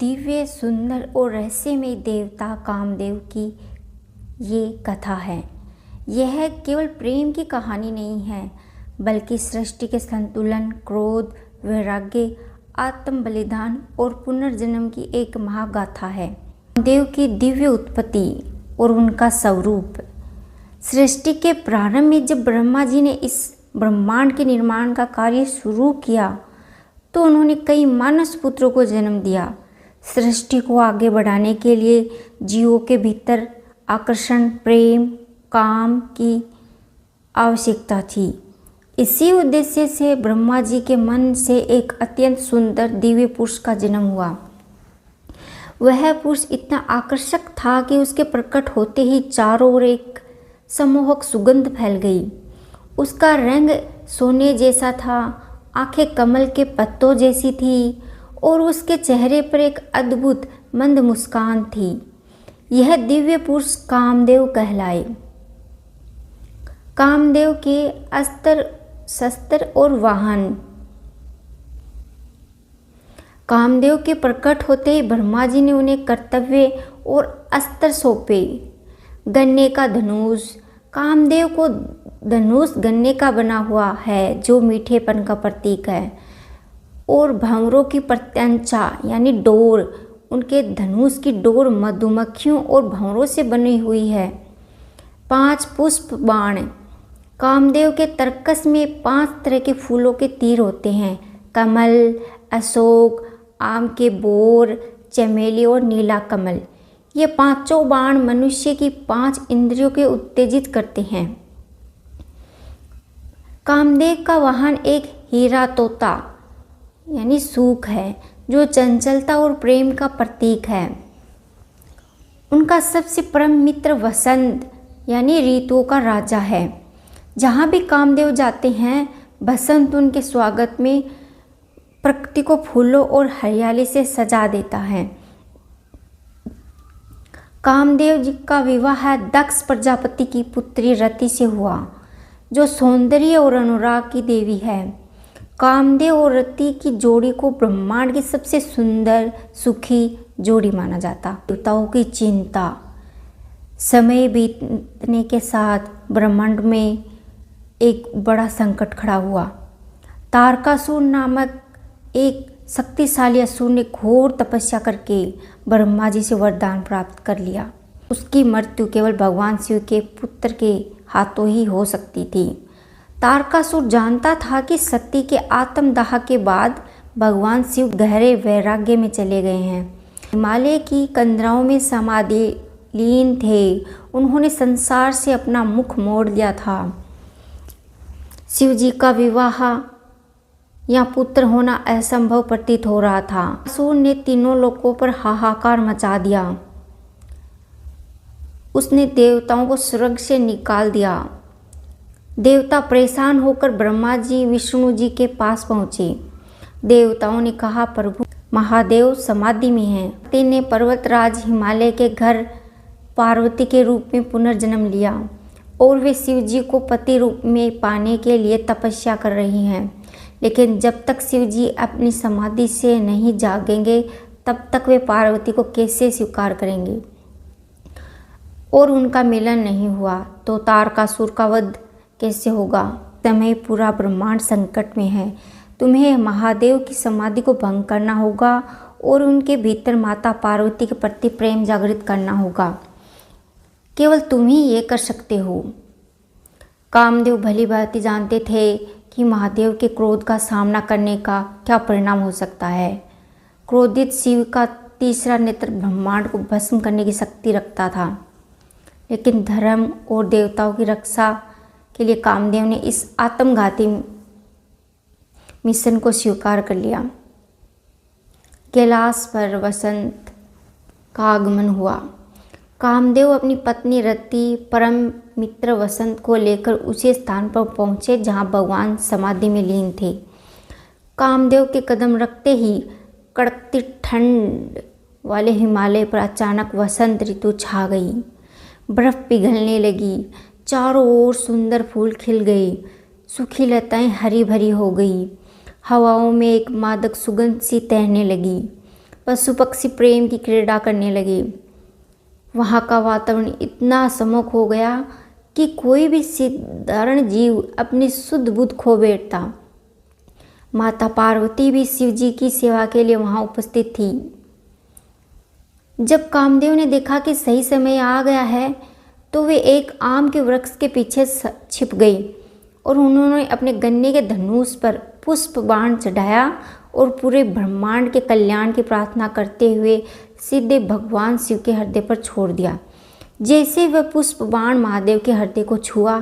दिव्य सुंदर और रहस्यमय देवता कामदेव की ये कथा है। यह केवल प्रेम की कहानी नहीं है, बल्कि सृष्टि के संतुलन, क्रोध, वैराग्य, आत्म बलिदान और पुनर्जन्म की एक महागाथा है। कामदेव की दिव्य उत्पत्ति और उनका स्वरूप। सृष्टि के प्रारंभ में जब ब्रह्मा जी ने इस ब्रह्मांड के निर्माण का कार्य शुरू किया तो उन्होंने कई मानस पुत्रों को जन्म दिया। सृष्टि को आगे बढ़ाने के लिए जीवों के भीतर आकर्षण, प्रेम, काम की आवश्यकता थी। इसी उद्देश्य से ब्रह्मा जी के मन से एक अत्यंत सुंदर दिव्य पुरुष का जन्म हुआ। वह पुरुष इतना आकर्षक था कि उसके प्रकट होते ही चारों ओर एक सम्मोहक सुगंध फैल गई। उसका रंग सोने जैसा था, आंखें कमल के पत्तों जैसी थी और उसके चेहरे पर एक अद्भुत मंद मुस्कान थी। यह दिव्य पुरुष कामदेव कहलाए। कामदेव के अस्त्र, शस्त्र और वाहन। कामदेव के प्रकट होते ही ब्रह्मा जी ने उन्हें कर्तव्य और अस्त्र सौंपे। गन्ने का धनुष। कामदेव को धनुष गन्ने का बना हुआ है जो मीठेपन का प्रतीक है, और भंवरों की प्रत्यंचा यानी डोर। उनके धनुष की डोर मधुमक्खियों और भंवरों से बनी हुई है। 5 पुष्प बाण। कामदेव के तरकस में 5 तरह के फूलों के तीर होते हैं: कमल, अशोक, आम के बोर, चमेली और नीला कमल। ये पांचों बाण मनुष्य की 5 इंद्रियों के उत्तेजित करते हैं। कामदेव का वाहन एक हीरा तोता यानी सूक है, जो चंचलता और प्रेम का प्रतीक है। उनका सबसे परम मित्र वसंत यानी ऋतुओं का राजा है। जहाँ भी कामदेव जाते हैं, बसंत उनके स्वागत में प्रकृति को फूलों और हरियाली से सजा देता है। कामदेव जी का विवाह दक्ष प्रजापति की पुत्री रति से हुआ, जो सौंदर्य और अनुराग की देवी है। कामदेव और रति की जोड़ी को ब्रह्मांड की सबसे सुंदर, सुखी जोड़ी माना जाता। देवताओं की चिंता। समय बीतने के साथ ब्रह्मांड में एक बड़ा संकट खड़ा हुआ। तारकासुर नामक एक शक्तिशाली असुर ने घोर तपस्या करके ब्रह्मा जी से वरदान प्राप्त कर लिया। उसकी मृत्यु केवल भगवान शिव के पुत्र के हाथों ही हो सकती थी। तारकासुर जानता था कि सती के आत्मदाह के बाद भगवान शिव गहरे वैराग्य में चले गए हैं। हिमालय की कंदराओं में समाधि लीन थे। उन्होंने संसार से अपना मुख मोड़ लिया था। शिव जी का विवाह या पुत्र होना असंभव प्रतीत हो रहा था। असुर ने तीनों लोकों पर हाहाकार मचा दिया। उसने देवताओं को स्वर्ग से निकाल दिया। देवता परेशान होकर ब्रह्मा जी, विष्णु जी के पास पहुँचे। देवताओं ने कहा, प्रभु महादेव समाधि में हैं। सती ने पर्वतराज हिमालय के घर पार्वती के रूप में पुनर्जन्म लिया और वे शिव जी को पति रूप में पाने के लिए तपस्या कर रही हैं। लेकिन जब तक शिव जी अपनी समाधि से नहीं जागेंगे, तब तक वे पार्वती को कैसे स्वीकार करेंगे? और उनका मिलन नहीं हुआ तो तारकासुर का वध कैसे होगा? समय पूरा ब्रह्मांड संकट में है। तुम्हें महादेव की समाधि को भंग करना होगा और उनके भीतर माता पार्वती के प्रति प्रेम जागृत करना होगा। केवल तुम ही ये कर सकते हो। कामदेव भली भांति जानते थे कि महादेव के क्रोध का सामना करने का क्या परिणाम हो सकता है। क्रोधित शिव का तीसरा नेत्र ब्रह्मांड को भस्म करने की शक्ति रखता था। लेकिन धर्म और देवताओं की रक्षा के लिए कामदेव ने इस आत्मघाती मिशन को स्वीकार कर लिया। कैलाश पर वसंत का आगमन हुआ। कामदेव अपनी पत्नी रति, परम मित्र वसंत को लेकर उसी स्थान पर पहुँचे जहाँ भगवान समाधि में लीन थे। कामदेव के कदम रखते ही कड़कती ठंड वाले हिमालय पर अचानक वसंत ऋतु छा गई। बर्फ पिघलने लगी। चारों ओर सुंदर फूल खिल गए। सूखी लताएं हरी भरी हो गई। हवाओं में एक मादक सुगंध सी तैरने लगी। पशु पक्षी प्रेम की क्रीड़ा करने लगे। वहाँ का वातावरण इतना सम्मुख हो गया कि कोई भी साधारण जीव अपनी शुद्ध बुद्ध खो बैठता। माता पार्वती भी शिव जी की सेवा के लिए वहाँ उपस्थित थी। जब कामदेव ने देखा कि सही समय आ गया है तो वे एक आम के वृक्ष के पीछे छिप गई और उन्होंने अपने गन्ने के धनुष पर पुष्प बाण चढ़ाया और पूरे ब्रह्मांड के कल्याण की प्रार्थना करते हुए सीधे भगवान शिव के हृदय पर छोड़ दिया। जैसे वह पुष्प बाण महादेव के हृदय को छुआ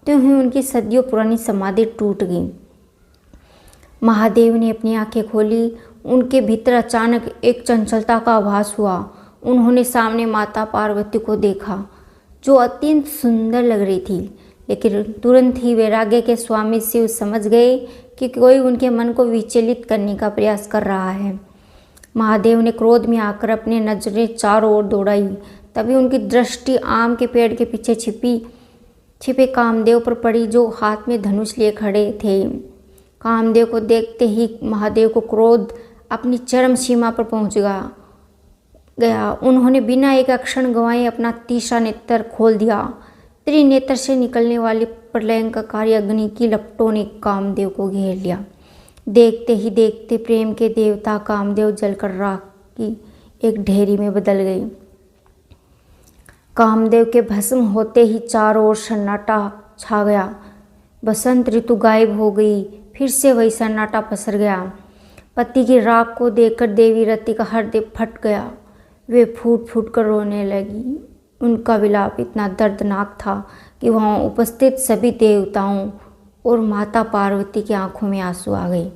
तो ही उनकी सदियों पुरानी समाधि टूट गई। महादेव ने अपनी आंखें खोली। उनके भीतर अचानक एक चंचलता का आभास हुआ। उन्होंने सामने माता पार्वती को देखा जो अत्यंत सुंदर लग रही थी, लेकिन तुरंत ही वैराग्य के स्वामी शिव समझ गए कि कोई उनके मन को विचलित करने का प्रयास कर रहा है। महादेव ने क्रोध में आकर अपनी नजरें चारों ओर दौड़ाई। तभी उनकी दृष्टि आम के पेड़ के पीछे छिपे कामदेव पर पड़ी जो हाथ में धनुष लिए खड़े थे। कामदेव को देखते ही महादेव को क्रोध अपनी चरम सीमा पर पहुंच गया। उन्होंने बिना एक क्षण गंवाए अपना तीसरा नेत्र खोल दिया। त्रिनेत्र से निकलने वाली प्रलयंककारी अग्नि की लपटों ने कामदेव को घेर लिया। देखते ही देखते प्रेम के देवता कामदेव जलकर राख की एक ढेरी में बदल गए। कामदेव के भस्म होते ही चारों ओर सन्नाटा छा गया। बसंत ऋतु गायब हो गई। फिर से वही सन्नाटा पसर गया। पति की राख को देखकर देवी रति का हृदय फट गया। वे फूट फूट कर रोने लगी। उनका विलाप इतना दर्दनाक था कि वहाँ उपस्थित सभी देवताओं और माता पार्वती की आंखों में आंसू आ गए।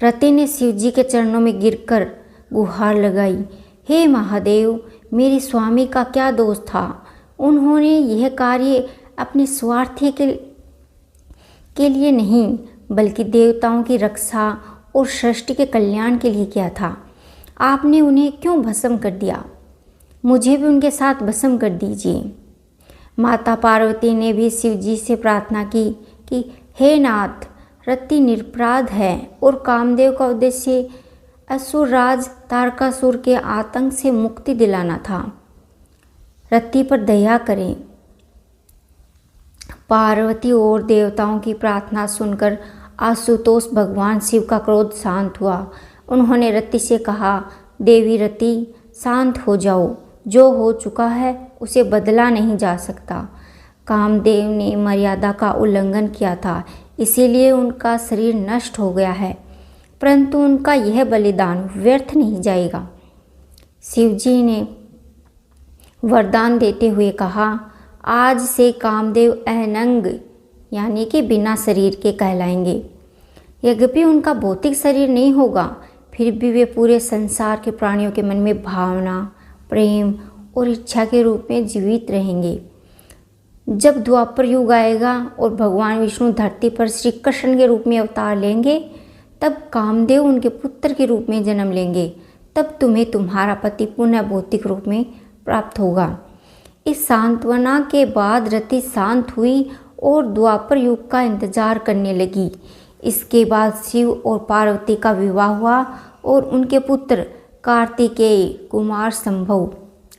रति ने शिव जी के चरणों में गिरकर गुहार लगाई, हे महादेव, मेरे स्वामी का क्या दोष था? उन्होंने यह कार्य अपने स्वार्थ के लिए नहीं बल्कि देवताओं की रक्षा और सृष्टि के कल्याण के लिए किया था। आपने उन्हें क्यों भस्म कर दिया? मुझे भी उनके साथ भस्म कर दीजिए। माता पार्वती ने भी शिव जी से प्रार्थना की कि हे नाथ, रति निरपराध है और कामदेव का उद्देश्य असुर राज तारकासुर के आतंक से मुक्ति दिलाना था। रति पर दया करें। पार्वती और देवताओं की प्रार्थना सुनकर आशुतोष भगवान शिव का क्रोध शांत हुआ। उन्होंने रति से कहा, देवी रति, शांत हो जाओ। जो हो चुका है उसे बदला नहीं जा सकता। कामदेव ने मर्यादा का उल्लंघन किया था, इसीलिए उनका शरीर नष्ट हो गया है, परंतु उनका यह बलिदान व्यर्थ नहीं जाएगा। शिव जी ने वरदान देते हुए कहा, आज से कामदेव अनंग यानी कि बिना शरीर के कहलाएंगे। यद्यपि उनका भौतिक शरीर नहीं होगा, फिर भी वे पूरे संसार के प्राणियों के मन में भावना, प्रेम और इच्छा के रूप में जीवित रहेंगे। जब द्वापर युग आएगा और भगवान विष्णु धरती पर श्री कृष्ण के रूप में अवतार लेंगे, तब कामदेव उनके पुत्र के रूप में जन्म लेंगे। तब तुम्हें तुम्हारा पति पुनः भौतिक रूप में प्राप्त होगा। इस सांत्वना के बाद रति शांत हुई और द्वापर युग का इंतजार करने लगी। इसके बाद शिव और पार्वती का विवाह हुआ और उनके पुत्र कार्तिकेय कुमार संभव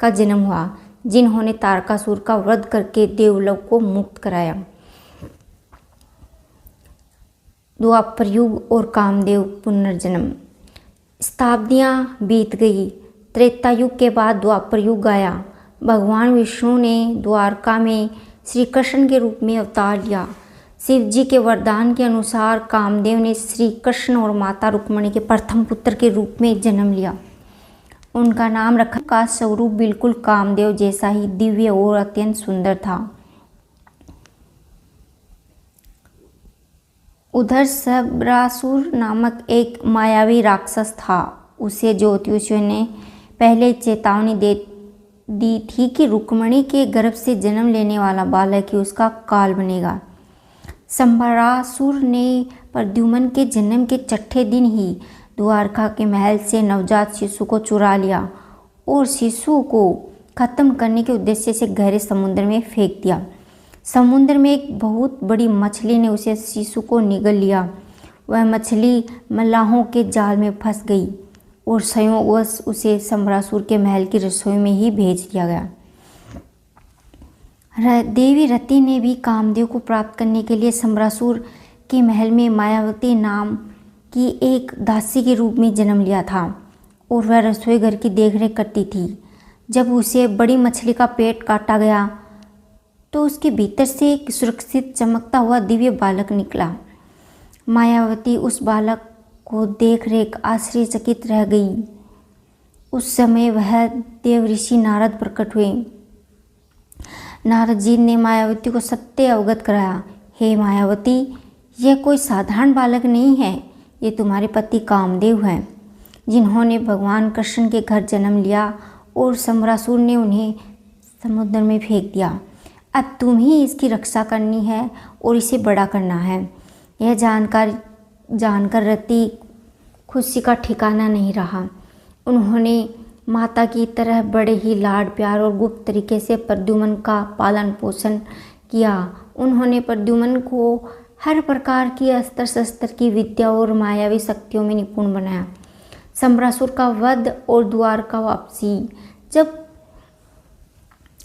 का जन्म हुआ, जिन्होंने तारकासुर का वध करके देवलोक को मुक्त कराया। द्वापर युग और कामदेव पुनर्जन्म। शताब्दियाँ बीत गई। त्रेता युग के बाद द्वापर युग आया। भगवान विष्णु ने द्वारका में श्री कृष्ण के रूप में अवतार लिया। शिव जी के वरदान के अनुसार कामदेव ने श्री कृष्ण और माता रुक्मिणी के प्रथम पुत्र के रूप में जन्म लिया। उनका नाम रखा का स्वरूप बिल्कुल कामदेव जैसा ही दिव्य और अत्यंत सुंदर था। उधर सबरासुर नामक एक मायावी राक्षस था। उसे ज्योतिषियों ने पहले चेतावनी दी थी कि रुक्मिणी के गर्भ से जन्म लेने वाला बालक ही उसका काल बनेगा। संबरासुर ने प्रद्युम्न के जन्म के छठे दिन ही द्वारका के महल से नवजात शिशु को चुरा लिया और शिशु को खत्म करने के उद्देश्य से गहरे समुद्र में फेंक दिया। समुद्र में एक बहुत बड़ी मछली ने उसे शिशु को निगल लिया। वह मछली मल्लाहों के जाल में फंस गई और संयोगवश उसे सम्रासुर के महल की रसोई में ही भेज दिया गया। देवी रति ने भी कामदेव को प्राप्त करने के लिए सम्रासुर के महल में मायावती नाम की एक दासी के रूप में जन्म लिया था और वह रसोई घर की देखरेख करती थी। जब उसे बड़ी मछली का पेट काटा गया तो उसके भीतर से एक सुरक्षित चमकता हुआ दिव्य बालक निकला। मायावती उस बालक को देख आश्चर्यचकित रह गई। उस समय वह देव ऋषि नारद प्रकट हुए। नारद जी ने मायावती को सत्य अवगत कराया। हे मायावती, यह कोई साधारण बालक नहीं है, ये तुम्हारे पति कामदेव हैं, जिन्होंने भगवान कृष्ण के घर जन्म लिया और सम्रासुर ने उन्हें समुद्र में फेंक दिया। अब तुम ही इसकी रक्षा करनी है और इसे बड़ा करना है। यह जानकर रति खुशी का ठिकाना नहीं रहा। उन्होंने माता की तरह बड़े ही लाड प्यार और गुप्त तरीके से प्रद्युम्न का पालन पोषण किया। उन्होंने प्रद्युम्न को हर प्रकार की अस्त्र शस्त्र की विद्या और मायावी शक्तियों में निपुण बनाया। सम्रासुर का वध और द्वारका वापसी। जब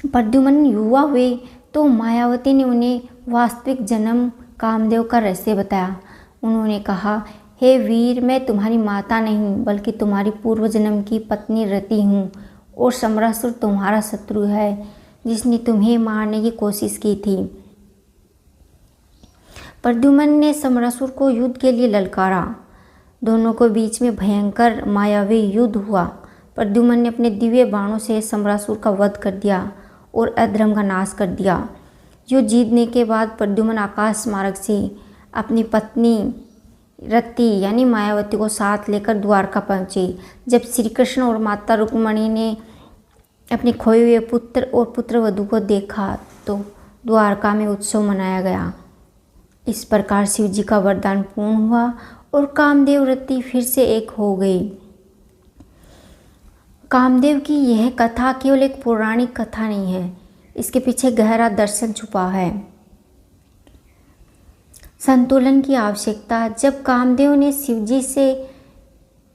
प्रद्युम्न युवा हुए तो मायावती ने उन्हें वास्तविक जन्म कामदेव का रहस्य बताया। उन्होंने कहा, हे वीर, मैं तुम्हारी माता नहीं बल्कि तुम्हारी पूर्व जन्म की पत्नी रति हूँ और सम्रासुर तुम्हारा शत्रु है जिसने तुम्हें मारने की कोशिश की थी। प्रद्युम्न ने सम्रासुर को युद्ध के लिए ललकारा। दोनों के बीच में भयंकर मायावी युद्ध हुआ। प्रद्युम्न ने अपने दिव्य बाणों से सम्रासुर का वध कर दिया और अधर्म का नाश कर दिया। युद्ध जीतने के बाद प्रद्युम्न आकाश मार्ग से अपनी पत्नी रति यानी मायावती को साथ लेकर द्वारका पहुँचे। जब श्री कृष्ण और माता रुक्मिणी ने अपने खोए हुए पुत्र और पुत्रवधू को देखा तो द्वारका में उत्सव मनाया गया। इस प्रकार शिव जी का वरदान पूर्ण हुआ और कामदेव रति फिर से एक हो गई। कामदेव की यह कथा केवल एक पौराणिक कथा नहीं है, इसके पीछे गहरा दर्शन छुपा है। संतुलन की आवश्यकता। जब कामदेव ने शिवजी से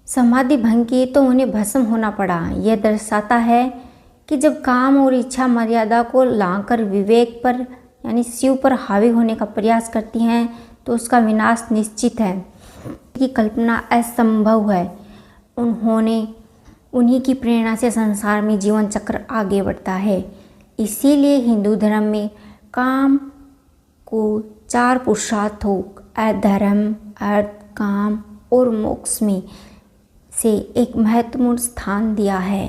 समाधि भंग की तो उन्हें भस्म होना पड़ा। यह दर्शाता है कि जब काम और इच्छा मर्यादा को लांघकर विवेक पर यानी शिव पर हावी होने का प्रयास करती हैं तो उसका विनाश निश्चित है। की कल्पना असंभव है। उन्हीं की प्रेरणा से संसार में जीवन चक्र आगे बढ़ता है। इसीलिए हिंदू धर्म में काम को 4 पुरुषार्थों धर्म, अर्थ, काम और मोक्ष में से एक महत्वपूर्ण स्थान दिया है।